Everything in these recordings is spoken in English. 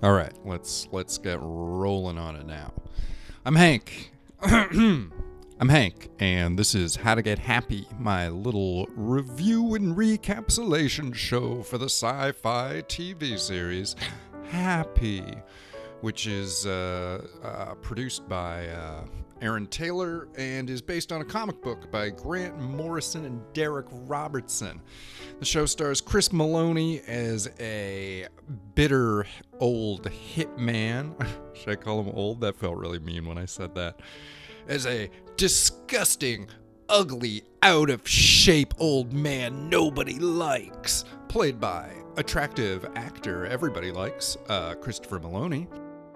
All right, let's get rolling on it now. I'm Hank. I'm Hank, and this is How to Get Happy, my little review and recapitulation show for the Syfy TV series Happy, which is produced by Aaron Taylor and is based on a comic book by Grant Morrison and Darick Robertson. The show stars Chris Meloni as a bitter old hitman. Should I call him old? That felt really mean when I said that. As a disgusting, ugly, out of shape old man nobody likes, played by attractive actor everybody likes, Christopher Meloni,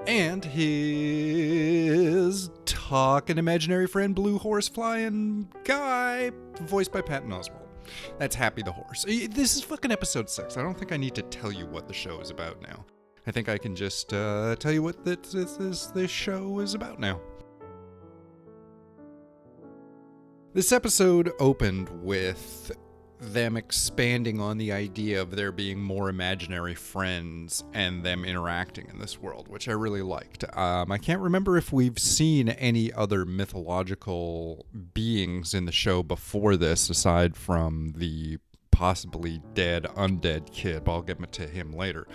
and his talking imaginary friend blue horse flying guy voiced by Patton Oswalt. That's Happy the Horse. This is fucking episode 6. I don't think I need to tell you what the show is about now. I think I can just tell you what this show is about now. This episode opened with them expanding on the idea of there being more imaginary friends and them interacting in this world, which I really liked. I can't remember if we've seen any other mythological beings in the show before this, aside from the possibly dead, undead kid, but I'll get to him later.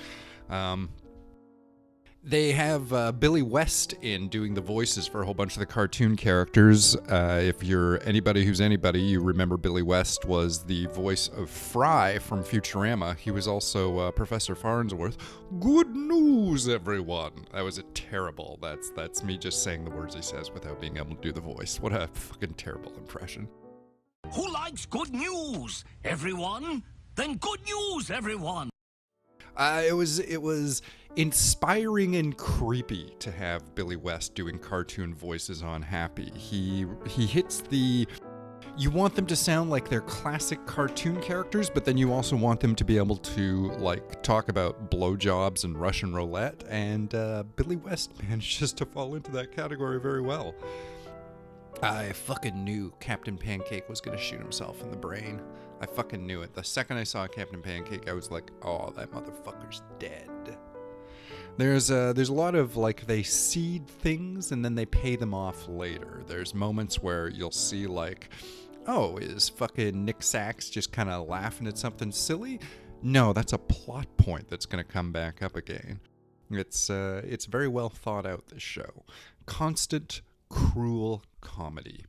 They have Billy West in doing the voices for a whole bunch of the cartoon characters. If you're anybody who's anybody, you remember Billy West was the voice of Fry from Futurama. He was also Professor Farnsworth. Good news, everyone. That was terrible. That's me just saying the words he says without being able to do the voice. What a fucking terrible impression. Who likes good news, everyone? Then good news, everyone. It was inspiring and creepy to have Billy West doing cartoon voices on Happy. He hits the... You want them to sound like they're classic cartoon characters, but then you also want them to be able to, like, talk about blowjobs and Russian roulette, and Billy West manages to fall into that category very well. I fucking knew Captain Pancake was going to shoot himself in the brain. I fucking knew it. The second I saw Captain Pancake, I was like, oh, that motherfucker's dead. There's a lot of, like, they seed things and then they pay them off later. There's moments where you'll see, like, oh, is fucking Nick Sachs just kind of laughing at something silly? No, that's a plot point that's going to come back up again. It's very well thought out, this show. Constant, cruel comedy.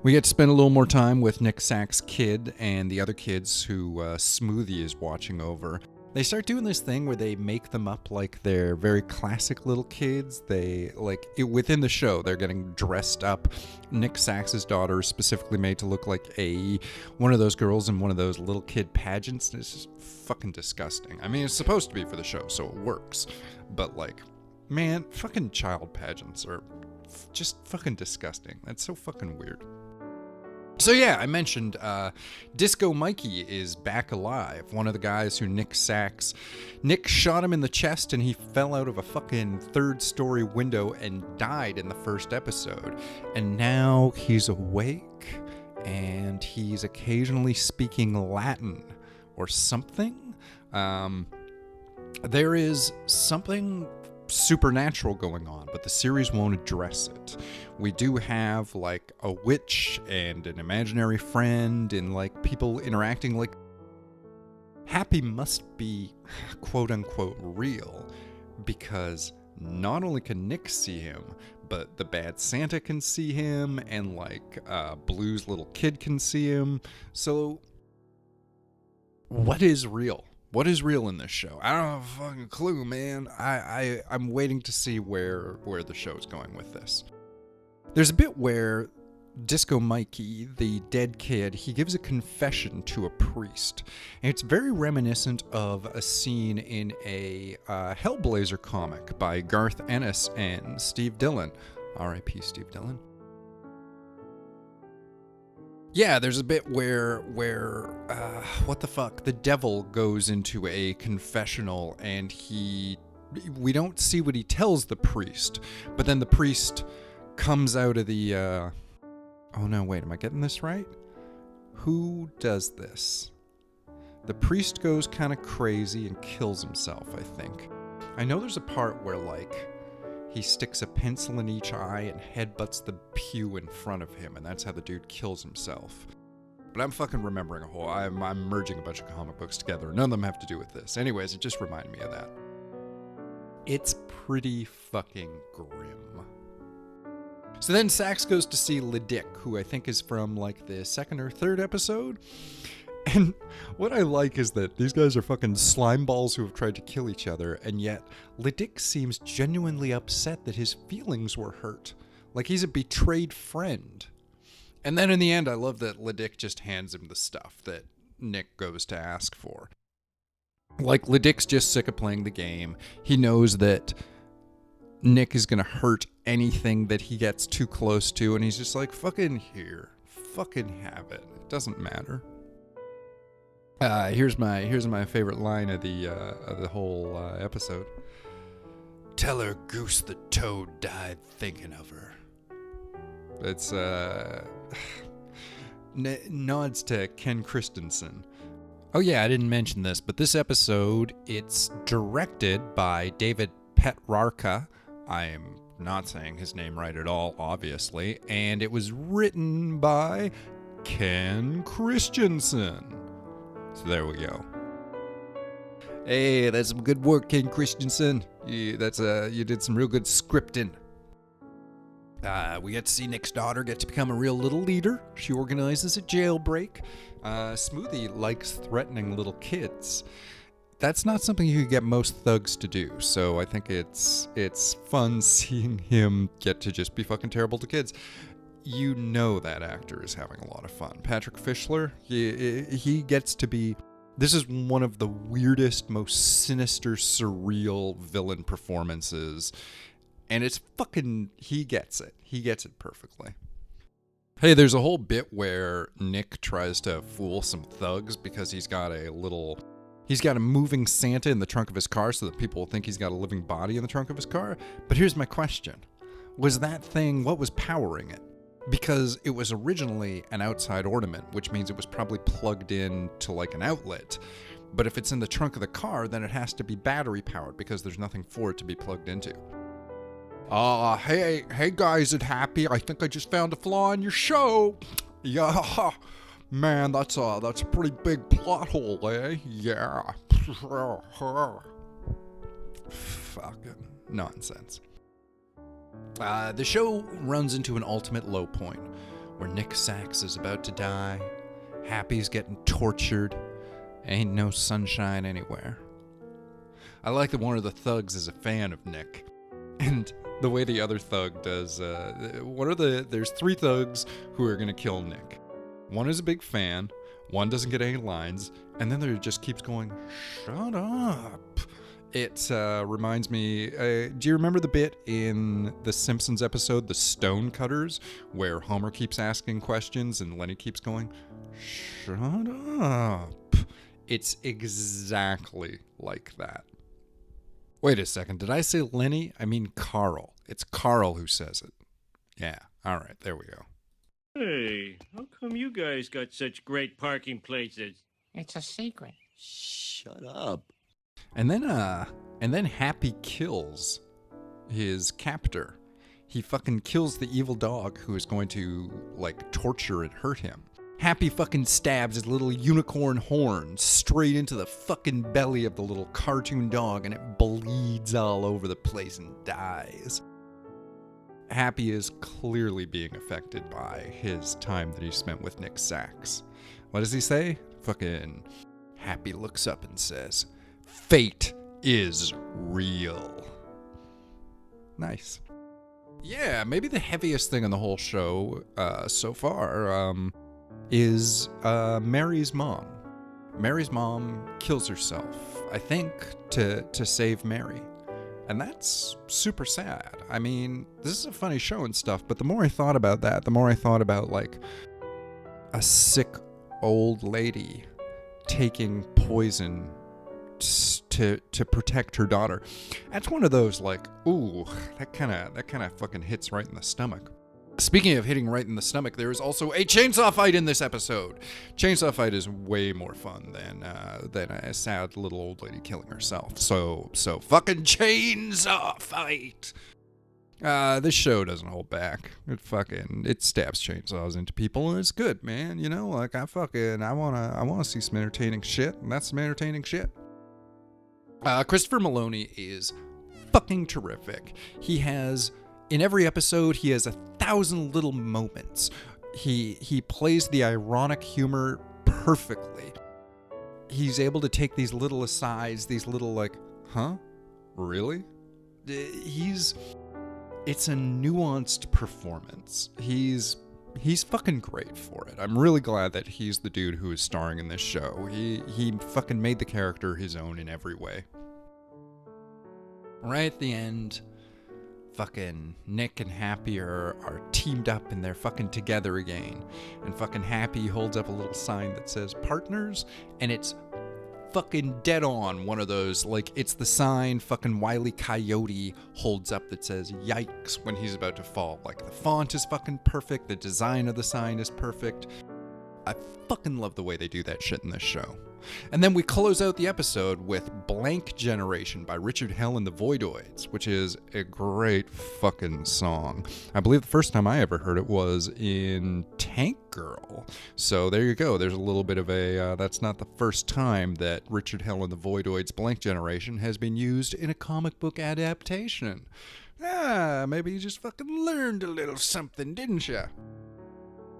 We get to spend a little more time with Nick Sachs' kid and the other kids who Smoothie is watching over. They start doing this thing where they make them up like they're very classic little kids. They, within the show, they're getting dressed up. Nick Sachs' daughter is specifically made to look like one of those girls in one of those little kid pageants. It's just fucking disgusting. I mean, it's supposed to be for the show, so it works. But, like, man, fucking child pageants are just fucking disgusting. That's so fucking weird. So yeah, I mentioned Disco Mikey is back alive. One of the guys who Nick shot him in the chest and he fell out of a fucking third-story window and died in the first episode. And now he's awake and he's occasionally speaking Latin or something. There is something supernatural going on, but the series won't address it. We do have, like, a witch and an imaginary friend and, like, people interacting. Like, Happy must be quote-unquote real, because not only can Nick see him, but the bad Santa can see him, and, like, Blue's little kid can see him. So what is real? What is real in this show? I don't have a fucking clue, man. I'm waiting to see where the show's going with this. There's a bit where Disco Mikey, the dead kid, he gives a confession to a priest. And it's very reminiscent of a scene in a Hellblazer comic by Garth Ennis and Steve Dillon. R.I.P. Steve Dillon. Yeah, there's a bit where what the fuck? The devil goes into a confessional and we don't see what he tells the priest, but then the priest comes out of the, oh no, wait, am I getting this right? Who does this? The priest goes kind of crazy and kills himself, I think. I know there's a part where, like, he sticks a pencil in each eye and headbutts the pew in front of him, and that's how the dude kills himself. But I'm fucking remembering a whole... I'm merging a bunch of comic books together. None of them have to do with this. Anyways, it just reminded me of that. It's pretty fucking grim. So then Sax goes to see Darick, who I think is from, like, the second or third episode. And what I like is that these guys are fucking slime balls who have tried to kill each other, and yet Darick seems genuinely upset that his feelings were hurt. Like he's a betrayed friend. And then in the end, I love that Darick just hands him the stuff that Nick goes to ask for. Like, Darick's just sick of playing the game. He knows that Nick is going to hurt anything that he gets too close to, and he's just like, fucking here. Fucking have it. It doesn't matter. Here's my favorite line of the whole episode. Tell her Goose the Toad died thinking of her. It's nods to Ken Christensen. Oh yeah, I didn't mention this, but this episode, it's directed by David Petrarca. I am not saying his name right at all, obviously, and it was written by Ken Christensen. So there we go. Hey, that's some good work, Ken Christensen. You did some real good scripting. We get to see Nick's daughter get to become a real little leader. She organizes a jailbreak. Smoothie likes threatening little kids. That's not something you could get most thugs to do, so I think it's fun seeing him get to just be fucking terrible to kids. You know that actor is having a lot of fun. Patrick Fischler, he gets to be... This is one of the weirdest, most sinister, surreal villain performances. And it's fucking... He gets it. He gets it perfectly. Hey, there's a whole bit where Nick tries to fool some thugs because he's got a moving Santa in the trunk of his car so that people will think he's got a living body in the trunk of his car. But here's my question. Was that thing... What was powering it? Because it was originally an outside ornament, which means it was probably plugged in to like an outlet. But if it's in the trunk of the car, then it has to be battery powered because there's nothing for it to be plugged into. Hey guys at Happy, I think I just found a flaw in your show. Yeah, man, that's a pretty big plot hole, eh? Yeah. Fucking nonsense. The show runs into an ultimate low point where Nick Sax is about to die, Happy's getting tortured, ain't no sunshine anywhere. I like that one of the thugs is a fan of Nick, and the way the other thug does, there's 3 thugs who are gonna kill Nick. One is a big fan, one doesn't get any lines, and then there just keeps going, shut up. It reminds me, do you remember the bit in the Simpsons episode, The Stone Cutters, where Homer keeps asking questions and Lenny keeps going, shut up. It's exactly like that. Wait a second, did I say Lenny? I mean Carl. It's Carl who says it. Yeah, all right, there we go. Hey, how come you guys got such great parking places? It's a secret. Shut up. And then Happy kills his captor. He fucking kills the evil dog who is going to, like, torture and hurt him. Happy fucking stabs his little unicorn horn straight into the fucking belly of the little cartoon dog, and it bleeds all over the place and dies. Happy is clearly being affected by his time that he spent with Nick Sax. What does he say? Fucking Happy looks up and says, "Fate is real." Nice. Yeah, maybe the heaviest thing on the whole show so far is Mary's mom. Mary's mom kills herself, I think, to save Mary. And that's super sad. I mean, this is a funny show and stuff, but the more I thought about that, the more I thought about, like, a sick old lady taking poison to protect her daughter. That's one of those, like, ooh, that kind of fucking hits right in the stomach. Speaking of hitting right in the stomach, there is also a chainsaw fight in this episode. Chainsaw fight is way more fun than a sad little old lady killing herself. So fucking chainsaw fight. This show doesn't hold back. It stabs chainsaws into people, and it's good, man. You know, like I wanna see some entertaining shit, and that's some entertaining shit. Christopher Meloni is fucking terrific. In every episode, he has 1,000 little moments. He plays the ironic humor perfectly. He's able to take these little asides, these little like, huh? Really? It's a nuanced performance. He's fucking great for it. I'm really glad that he's the dude who is starring in this show. He fucking made the character his own in every way. Right at the end, fucking Nick and Happy are teamed up and they're fucking together again. And fucking Happy holds up a little sign that says partners, and it's fucking dead on one of those, like, it's the sign fucking Wile E. Coyote holds up that says yikes when he's about to fall. Like, the font is fucking perfect, the design of the sign is perfect. I fucking love the way they do that shit in this show. And then we close out the episode with Blank Generation by Richard Hell and the Voidoids, which is a great fucking song. I believe the first time I ever heard it was in Tank Girl. So there you go. There's a little bit of that's not the first time that Richard Hell and the Voidoids' Blank Generation has been used in a comic book adaptation. Maybe you just fucking learned a little something, didn't you?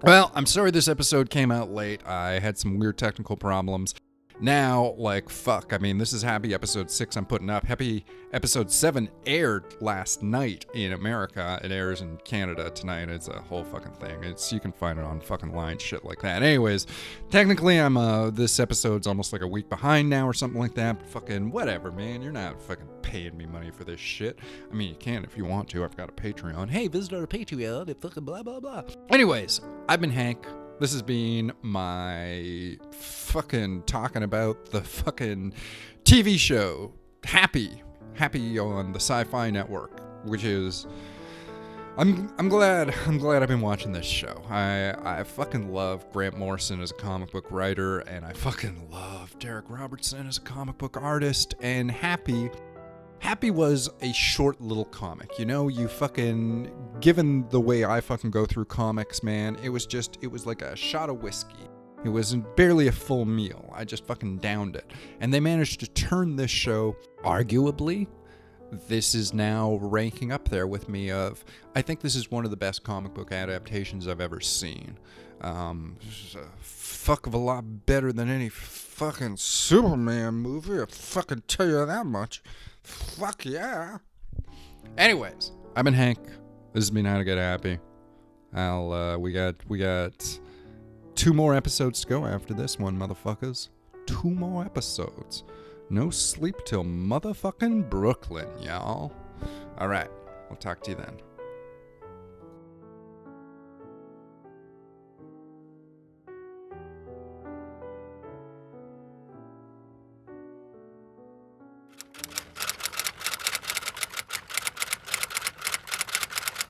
Well, I'm sorry this episode came out late. I had some weird technical problems. Now, like, fuck, I mean, this is Happy Episode 6 I'm putting up. Happy Episode 7 aired last night in America. It airs in Canada tonight. It's a whole fucking thing. You can find it on fucking line, shit like that. Anyways, technically, this episode's almost like a week behind now or something like that. But fucking whatever, man. You're not fucking paying me money for this shit. I mean, you can if you want to. I've got a Patreon. Hey, visit our Patreon and fucking blah, blah, blah. Anyways, I've been Hank. This has been my fucking talking about the fucking TV show Happy on the Syfy network, which is I'm glad I've been watching this show. I fucking love Grant Morrison as a comic book writer, and I fucking love Darick Robertson as a comic book artist, and Happy was a short little comic, you know, given the way I fucking go through comics, man, it was like a shot of whiskey. It was barely a full meal. I just fucking downed it. And they managed to turn this show, arguably, this is now ranking up there with me I think this is one of the best comic book adaptations I've ever seen. This is a fuck of a lot better than any fucking Superman movie, I fucking tell you that much. Fuck yeah. Anyways, I've been Hank. This has been How to Get Happy. We got 2 more episodes to go after this one, motherfuckers. 2 more episodes. No sleep till motherfucking Brooklyn, y'all. Alright, I'll talk to you then.